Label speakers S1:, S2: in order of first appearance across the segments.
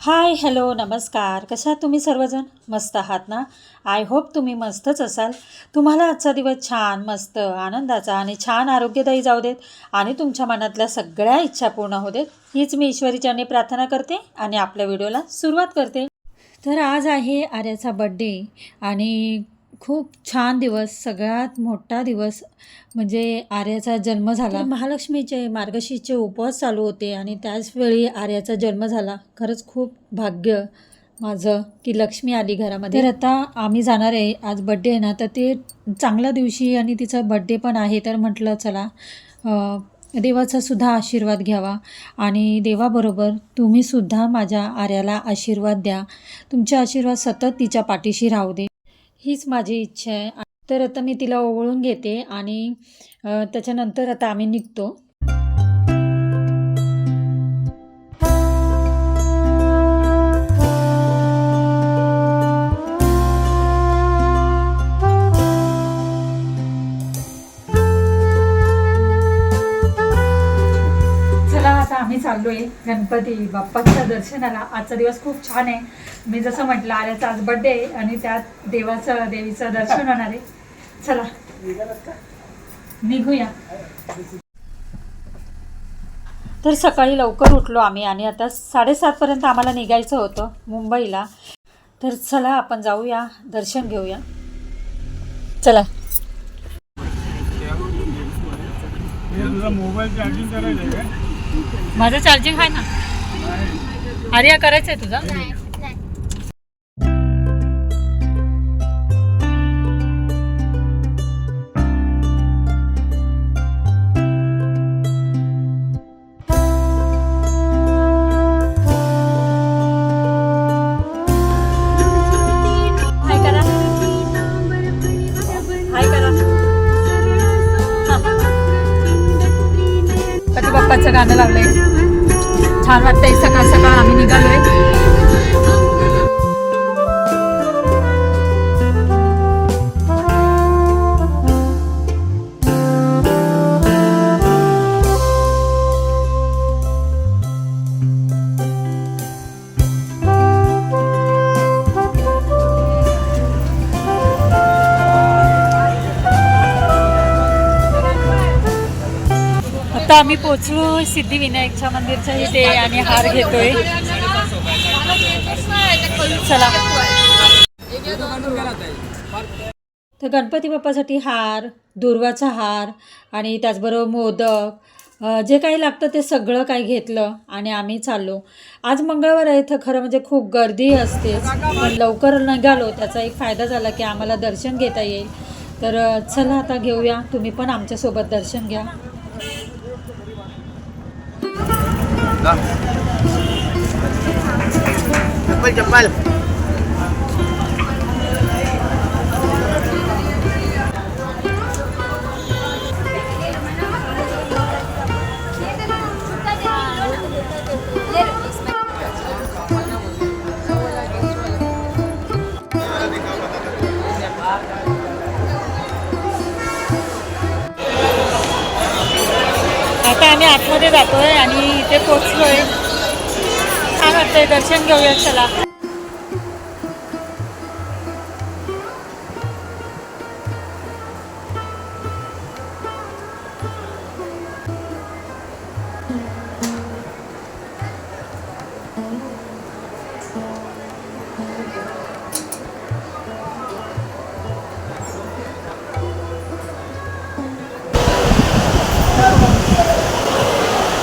S1: Hi hello नमस्कार. कशा आहात तुम्ही सर्वजण? मस्त आहात ना? आय होप तुम्ही मस्तच असाल. तुम्हाला आजचा दिवस छान मस्त आनंदाचा आणि छान आरोग्यदायी जाऊ देत आणि तुमच्या मनातल्या सगळ्या इच्छा पूर्ण होऊ देत, हीच मी ईश्वरीचरणी प्रार्थना करते आणि आपल्या व्हिडिओला सुरुवात करते. तर आज आहे आर्याचा बड्डे आणि खूप छान दिवस, सगळ्यात मोठा दिवस म्हणजे आर्याचा जन्म झाला. महालक्ष्मीचे मार्गशीर्षचे उपवास चालू होते आणि त्याचवेळी आर्याचा जन्म झाला. खरंच खूप भाग्य माझं की लक्ष्मी आली घरामध्ये. तर आता आम्ही जाणार आहे, आज बड्डे आहे ना, तर ते चांगल्या दिवशी आणि तिचा बड्डे पण आहे. तर म्हटलं चला देवाचा सुद्धा आशीर्वाद घ्यावा आणि देवाबरोबर तुम्हीसुद्धा माझ्या आर्याला आशीर्वाद द्या. तुमचे आशीर्वाद सतत तिच्या पाठीशी राहू दे, हीच माझी इच्छा आहे. तर आता मी तिला ओवाळून घेते आणि त्याच्यानंतर आता आम्ही निघतो. चला आता आम्ही चाललोय गणपती बाप्पाच्या दर्शनाला. आजचा दिवस खूप छान आहे. मी जसं म्हटलं आर्याचा आज बड्डे आहे आणि त्यात देवीचं दर्शन होणार आहे. चला निघूया. तर सकाळी लवकर उठलो आम्ही आणि आता 7:30पर्यंत आम्हाला निघायचं होतं मुंबईला. तर चला आपण जाऊया, दर्शन घेऊया. चला.
S2: मोबाईल चार्जिंग करायचं आहे.
S1: माझं चार्जिंग आहे ना. आर्या करायचं आहे तुझा? हाय करा, हाय करा. गणपती बाप्पाचं गाणं लावलंय, छान वाटतंय. सकाळ सकाळ आम्ही निघालोय. आता आम्ही पोचलो सिद्धिविनायकच्या मंदिरच्या इथे आणि हार घेतोय. चला. तर गणपती बाप्पासाठी हार, दुर्वाचा हार आणि त्याचबरोबर मोदक, जे काही लागतं ते सगळं काही घेतलं आणि आम्ही चाललो. आज मंगळवार आहे तर खरं म्हणजे खूप गर्दी असते, पण लवकर निघालो त्याचा एक फायदा झाला की आम्हाला दर्शन घेता येईल. तर चला आता घेऊया, तुम्ही पण आमच्यासोबत दर्शन घ्या.
S2: चप्पल चप्पल.
S1: आता आम्ही आतमध्ये जातोय आणि इथे पोचलोय. छान वाटतंय, दर्शन घेऊया. चला.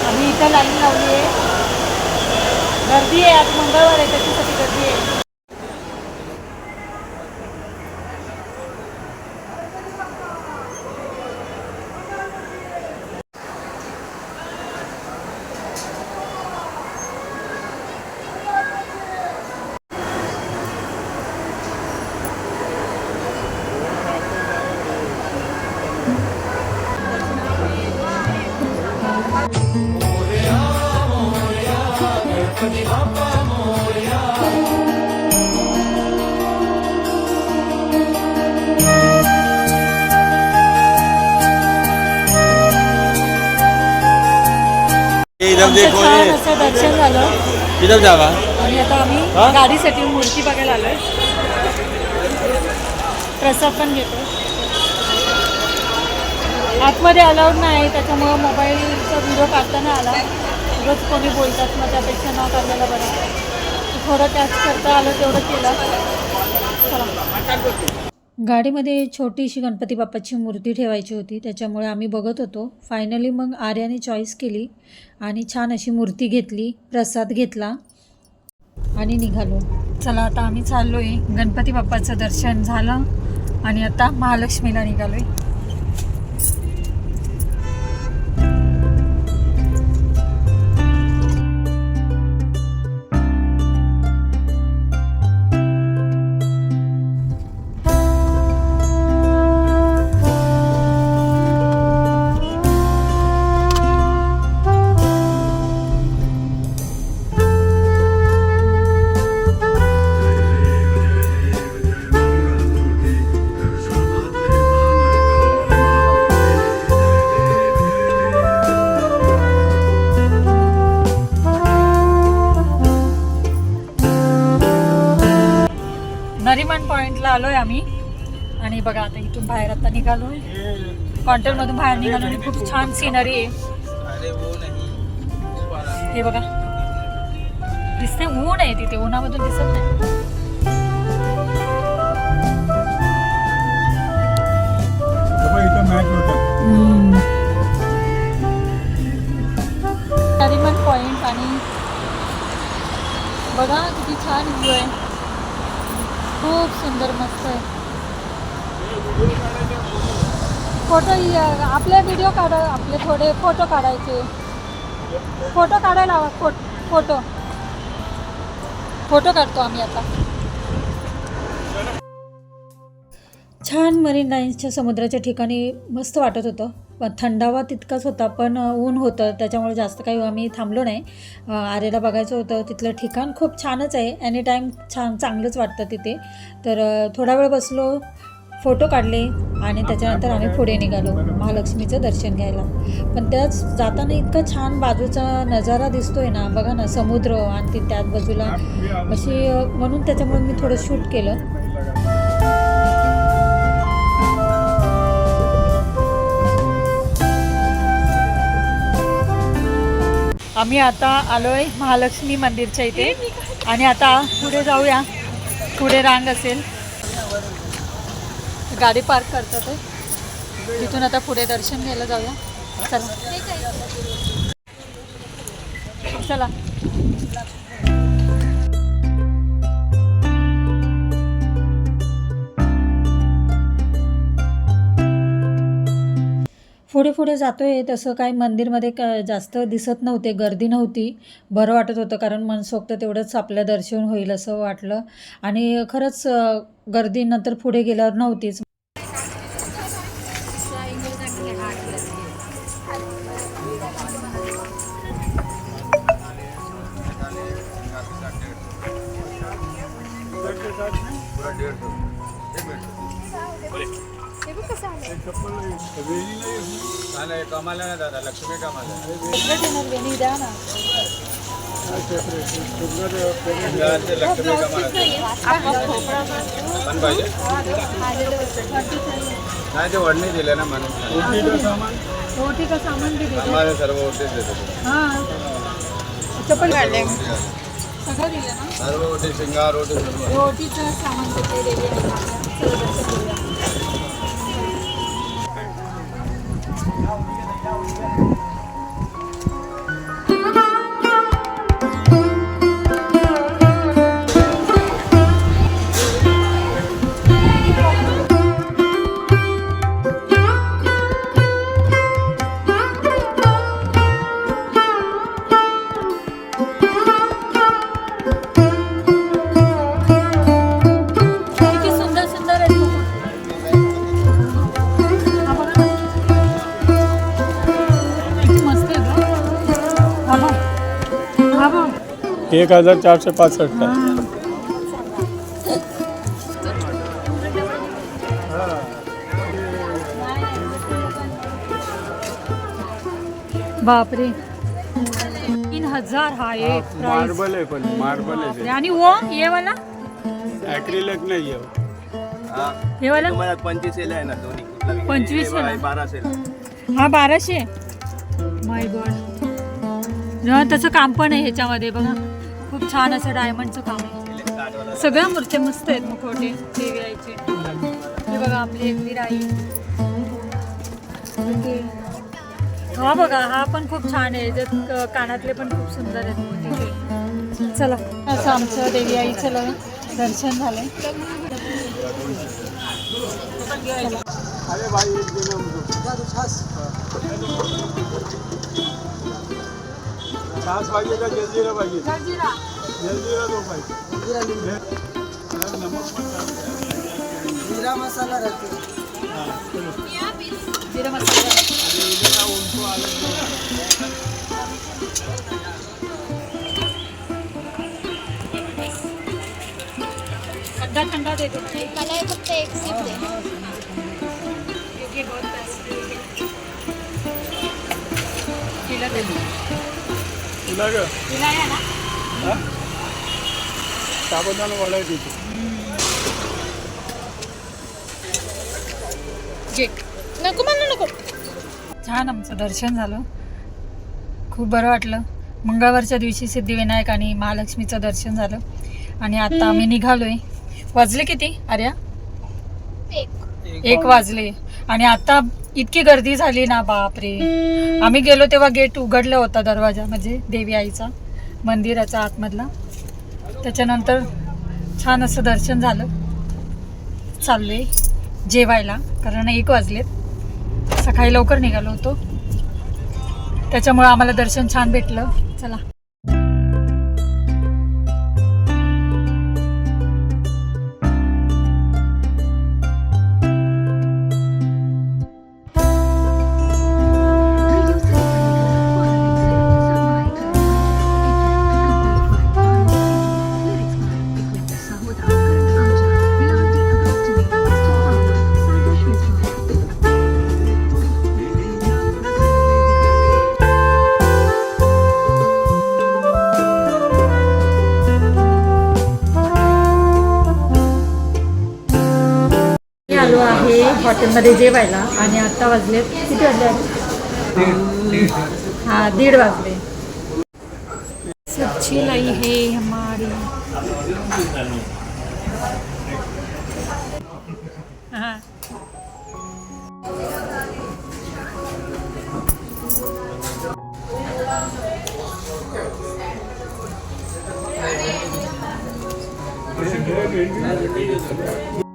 S1: आम्ही इथं लाईन लावली आहे. गर्दी आहे, आज मंगळवार आहे त्याच्यासाठी गर्दी आहे.
S2: इधर देखो
S1: छान
S2: ये
S1: असं दर्शन झालं.
S2: किधर जावा
S1: आणि आता आम्ही
S2: हा?
S1: गाडीसाठी मूर्ती बघायला आलोय. प्रसाद पण घेतो. आतमध्ये अलाउड नाही, त्याच्यामुळं मोबाईलचा व्हिडिओ काढताना आला. रोज कोणी बोलतात, मग त्यापेक्षा न काढलेला बरं. थोडं कॅच करता आलं तेवढं केलं. चला. गाडीमध्ये छोटीशी गणपती बाप्पाची मूर्ती ठेवायची होती, त्याच्यामुळे आम्ही बघत होतो. फायनली मग आर्याने चॉईस केली आणि छान अशी मूर्ती घेतली, प्रसाद घेतला आणि निघालो. चला आता आम्ही चाललो आहे. गणपती बाप्पाचं दर्शन झालं आणि आता महालक्ष्मीला निघालो आहे. नरिमन पॉईंटला आलो आहे आम्ही आणि बघा आता इथून बाहेर आता निघालो आहे. कॉन्टेनमधून बाहेर निघालो आणि खूप छान सिनरी आहे. हे बघा दिसते, ऊन आहे तिथे, उन्हामधून दिसत नाही. नरिमन पॉईंट आणि बघा किती छान व्ह्यू आहे. खूप सुंदर, मस्त आहे. फोटो आपले व्हिडिओ काढा, आपले थोडे फोटो काढायचे. फोटो काढायला हवा. फोटो काढतो आम्ही आता. छान मरीन लाईन्सच्या समुद्राच्या ठिकाणी मस्त वाटत होतं. पण थंडावा तितकाच होता, पण ऊन होतं, त्याच्यामुळे जास्त काही आम्ही थांबलो नाही. आरेला बघायचं होतं. तिथलं ठिकाण खूप छानच आहे. एनी टाईम चांगलंच वाटतं तिथे. तर थोडा वेळ बसलो, फोटो काढले आणि त्याच्यानंतर आम्ही पुढे निघालो महालक्ष्मीचं दर्शन घ्यायला. पण त्याच जाताना इतका छान बाजूचा नजारा दिसतोय ना, बघा ना, समुद्र आणि ती त्याच बाजूला अशी, म्हणून त्याच्यामुळे मी थोडं शूट केलं. आम्ही आता आलो आहे महालक्ष्मी मंदिरच्या इथे आणि आता पुढे जाऊया. पुढे रांग असेल, गाडी पार्क करतात आहे. तिथून आता पुढे दर्शन घ्यायला जाऊया. चला. पुढे पुढे जातो आहे तसं काही मंदिरमध्ये जास्त दिसत नव्हते, गर्दी नव्हती. बरं वाटत होतं, कारण मनसोक्त तेवढंच आपलं दर्शन होईल असं वाटलं. आणि खरंच गर्दी नंतर पुढे गेल्यावर नव्हतीच.
S2: कमाला ना दादा, लक्ष्मी कमाला
S1: वेणी द्या ना.
S2: लक्ष्मी पण पाहिजे नाही, ते वडणी दिले ना म्हणून.
S1: ओटी का सामान बी दिलं.
S2: आम्हाला सर्व ओटीच देतो.
S1: हां, चप्पल काढले सगळं दिलं ना.
S2: सर्व ओटी, शिंगार ओटी, सर्व
S1: ओटीचं सामान तिथे रेडी आहे. चला दर्शन घेऊया.
S2: बाबा 1465 का.
S1: बापरे, 1000 हा एक प्राइस.
S2: मार्बल आहे पण मार्बल आहे
S1: आणि वो ये वाला
S2: ॲक्रिलिक नाही आहे.
S1: हे वाला
S3: तुम्हाला 25 सेल आहे ना दोन्ही.
S1: 25 वाला
S3: 12 सेल.
S1: हा 1200. माय गॉड. त्याचं काम पण आहे ह्याच्यामध्ये बघा. खूप छान असं डायमंडचं काम आहे. सगळ्या मूर्त्या मस्त आहेत मुखवटे देवी आईचे. हे बघा आपली एकवीर आई. हा बघा हा पण खूप छान आहे. कानातले पण खूप सुंदर आहेत मोठे. चला असं आमचं देवी आईचं दर्शन झालंय.
S2: अरे भाई एक दिन हम छाछ पाहिजे का जलजीरा पाहिजे? जलजीरा दो पाहिजे. नमक पण
S4: जीरा मसाला रहती है.
S1: जिरा मसाला
S2: उनको अलग
S1: ठंडा ठंडा दे दो.
S5: मला हे फक्त एक सिप दे.
S1: क्योंकि बहुत टेस्टी है. तिला दे दो.
S2: तुला ग
S1: तिला आहे ना.
S2: साबुदाणा वडा आहे तिथे.
S1: जे
S5: नको मला नको.
S1: छान आमचं दर्शन झालं. खूप बरं वाटलं. मंगळवारच्या दिवशी सिद्धिविनायक आणि महालक्ष्मीचं दर्शन झालं. आणि आता आम्ही निघालोय. वाजले किती आर्या? 1 वाजले. आणि आता इतकी गर्दी झाली ना बापरे. आम्ही गेलो तेव्हा गेट उघडला होता दरवाजा म्हणजे देवी आईचा मंदिराचा आतमधला. त्याच्यानंतर छान असं दर्शन झालं. चाललोय जेवायला कारण 1 वाजलेत. सकाळी लवकर निघालो होतो त्याच्यामुळे आम्हाला दर्शन छान भेटलं. चला आलो आहे हॉटेलमध्ये जेवायला. आणि आता वाजले किती वाजले? हा 1:30 वाजले. सच्ची लाई है हमारी. हाँ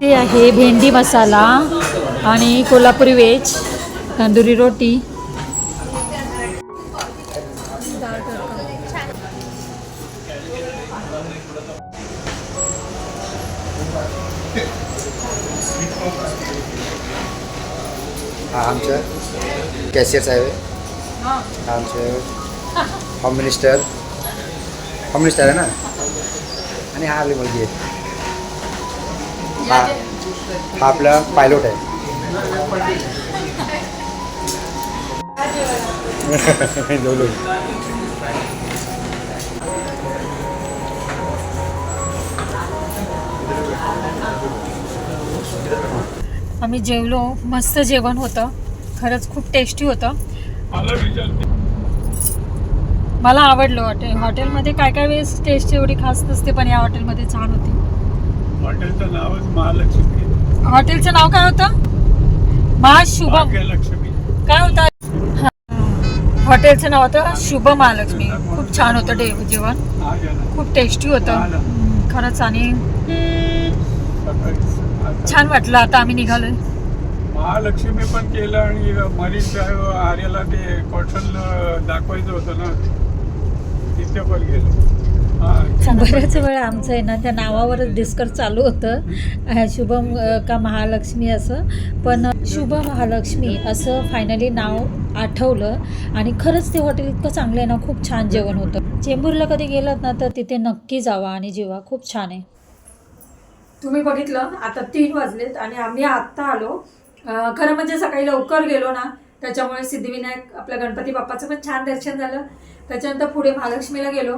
S1: ते आहे भेंडी मसाला आणि कोल्हापुरी व्हेज तंदुरी रोटी.
S4: हा आमचं कॅशियर साहेब आहे. आमचे होम मिनिस्टर आहे ना. आणि हा आपली मुलगी आहे. हा आपला पायलट आहे.
S1: आम्ही जेवलो. मस्त जेवण होतं. खरंच खूप टेस्टी होतं. मला आवडलं. हॉटेलमध्ये काय काय वेळेस टेस्ट एवढी खास नसते पण या हॉटेलमध्ये छान होती.
S2: हॉटेलचं नावच महालक्ष्मी.
S1: हॉटेलचं नाव काय होतं? महाशुभम
S2: लक्ष्मी.
S1: काय होतं? हॉटेलचं नाव होतं शुभ महालक्ष्मी. खूप छान होतं जेवण. खूप टेस्टी होतं खरंच. आणि छान वाटलं. आता आम्ही निघालोय.
S2: महालक्ष्मी पण केलं आणि मरीन ड्राईव्ह आर्याला ते कॉटन दाखवायचं होतं ना तिथे पण गेलो.
S1: बऱ्याच वेळा आमचं आहे ना त्या नावावरच डिस्कस चालू होतं शुभम का महालक्ष्मी असं. पण शुभ महालक्ष्मी असं फायनली नाव आठवलं. आणि खरंच ते हॉटेल इतकं चांगलं आहे ना. खूप छान जेवण होतं. चेंबूरला कधी गेलात ना तर तिथे नक्की जावा आणि जेवा. खूप छान आहे. तुम्ही बघितलं आता 3 वाजलेत आणि आम्ही आत्ता आलो. खरं म्हणजे सकाळी लवकर गेलो ना त्याच्यामुळे सिद्धिविनायक आपल्या गणपती बाप्पाचं पण छान दर्शन झालं. त्याच्यानंतर पुढे महालक्ष्मीला गेलो.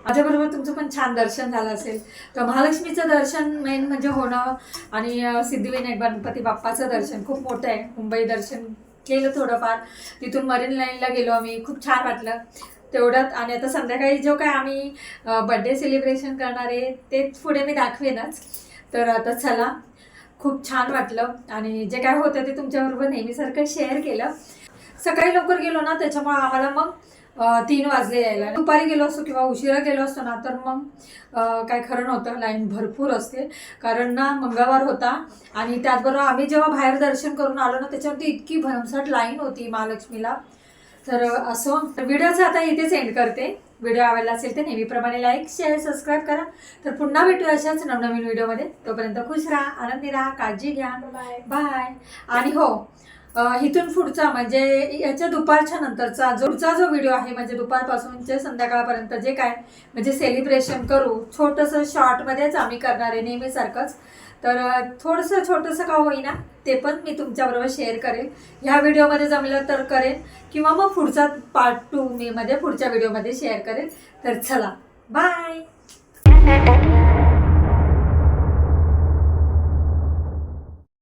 S1: माझ्याबरोबर तुमचं पण छान दर्शन झालं असेल. तर महालक्ष्मीचं दर्शन मेन म्हणजे होणं आणि सिद्धिविनायक गणपती बाप्पाचं दर्शन खूप मोठं आहे. मुंबई दर्शन केलं थोडंफार, तिथून मरीन लाईनला गेलो आम्ही, खूप छान वाटलं तेवढ्यात. आणि आता संध्याकाळी जो काय आम्ही बड्डे सेलिब्रेशन करणार आहे ते पुढे मी दाखवेनच. तर आता चला, खूप छान वाटलं आणि जे काय होतं ते तुमच्याबरोबर नेहमीसारखं शेअर केलं. सकाळी लवकर गेलो ना, त्याच्यामुळे आम्हाला मग 3 वाजले यायला. दुपारी गेलो असतो किंवा उशिरा गेलो असतो ना तर मग काय खरं नव्हतं. लाईन भरपूर असते कारण ना मंगळवार होता आणि त्याचबरोबर आम्ही जेव्हा बाहेर दर्शन करून आलो ना त्याच्यावरती इतकी भरमसाठ लाईन होती महालक्ष्मीला. तर असो, व्हिडिओचं आता इथेच एंड करते. व्हिडिओ आवडला असेल तर नेहमीप्रमाणे लाईक शेअर सबस्क्राईब करा. तर पुन्हा भेटू अशाच नवनवीन व्हिडिओमध्ये. तोपर्यंत खुश राहा, आनंदी राहा, काळजी घ्या. बाय. आणि हो, इथून पुढचा म्हणजे याच्या दुपारच्या नंतरचा जो व्हिडिओ आहे म्हणजे दुपारपासूनचे संध्याकाळपर्यंत जे काय म्हणजे सेलिब्रेशन करू, छोटंसं शॉर्टमध्येच आम्ही करणार आहे नेहमीसारखंच. तर थोडंसं छोटंसं का होईना ते पण मी तुमच्याबरोबर शेअर करेन. ह्या व्हिडिओमध्ये जमलं तर करेन किंवा मग पुढचा पार्ट 2 मी पुढच्या व्हिडिओमध्ये शेअर करेन. तर चला, बाय.